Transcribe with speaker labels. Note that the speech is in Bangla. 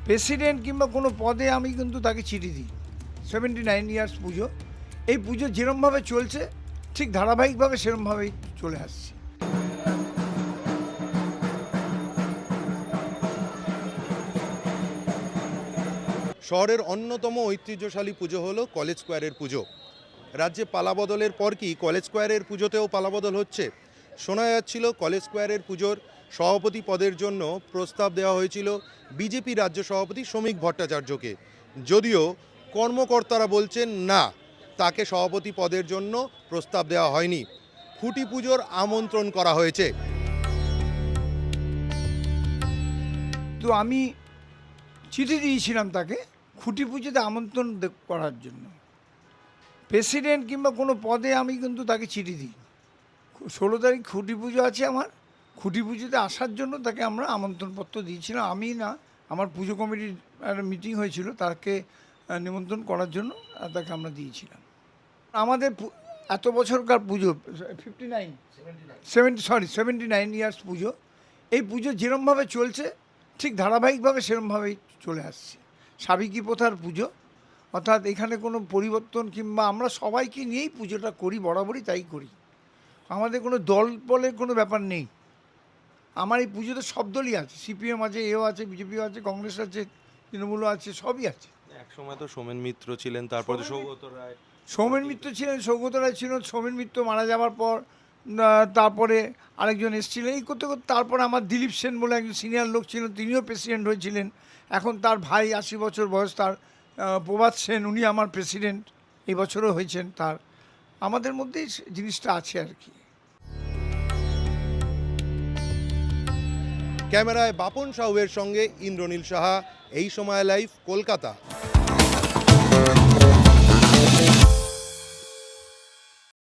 Speaker 1: প্রেসিডেন্ট কিংবা কোনো পদে আমি কিন্তু তাকে চিঠি দিই। 79 ইয়ার্স পুজো, এই পুজো যেরমভাবে চলছে ঠিক ধারাবাহিকভাবে সেরমভাবেই চলে আসছে।
Speaker 2: শহরের অন্যতম ঐতিহ্যশালী পুজো হলো কলেজ স্কোয়ারের পুজো। রাজ্যে পালাবদলের পর কি কলেজ স্কোয়ারের পুজোতেও পালাবদল হচ্ছে? শোনা যাচ্ছিল কলেজ স্কোয়ারের পুজোর সভাপতি পদের জন্য প্রস্তাব দেওয়া হয়েছিল বিজেপি রাজ্য সভাপতি শ্রমিক ভট্টাচার্যকে, যদিও কর্মকর্তারা বলছেন না, তাকে সভাপতি পদের জন্য প্রস্তাব দেওয়া হয়নি, খুঁটি পুজোর আমন্ত্রণ করা হয়েছে।
Speaker 1: তো আমি চিঠি দিয়েছিলাম তাকে খুঁটি পুজোতে আমন্ত্রণ করার জন্য। প্রেসিডেন্ট কিংবা কোনো পদে আমি কিন্তু তাকে চিঠি দিই। 16 তারিখ খুঁটি পুজো আছে আমার, খুঁটি পুজোতে আসার জন্য তাকে আমরা আমন্ত্রণপত্র দিয়েছিলাম। আমি না, আমার পুজো কমিটির একটা মিটিং হয়েছিল, তাকে নিমন্ত্রণ করার জন্য তাকে আমরা দিয়েছিলাম। আমাদের এত বছরকার পুজো 79 ইয়ার্স পুজো, এই পুজো যেরমভাবে চলছে ঠিক ধারাবাহিকভাবে সেরমভাবেই চলে আসছে। সাবেকি প্রথার পুজো, অর্থাৎ এখানে কোনো পরিবর্তন কিংবা আমরা সবাইকে নিয়েই পুজোটা করি, বরাবরই তাই করি। আমাদের কোনো দল বলে কোনো ব্যাপার নেই। আমার এই পুজোতে সব দলই আছে, সিপিএম আছে, এও আছে, বিজেপিও আছে, কংগ্রেস আছে, তৃণমূলও আছে, সবই আছে।
Speaker 3: এক সময় তো সৌমেন মিত্র ছিলেন, তারপরে তো সৌগত রায়।
Speaker 1: সৌমেন মিত্র ছিলেন, সৌগত রায় ছিল। সৌমেন মিত্র মারা যাওয়ার পর তারপরে আরেকজন এসেছিলেন, এই করতে করতে তারপরে আমার দিলীপ সেন বলে একজন সিনিয়র লোক ছিলেন, তিনিও প্রেসিডেন্ট হয়েছিলেন। এখন তার ভাই 80 বছর বয়স তার, প্রভাত সেন, উনি আমার প্রেসিডেন্ট, এই বছরও হয়েছেন তার। আমাদের মধ্যেই জিনিসটা আছে আর কি।
Speaker 2: ক্যামেরায় বাপন সাহুয়ের সঙ্গে ইন্দ্রনীল সাহা, এই সময় লাইভ, কলকাতা।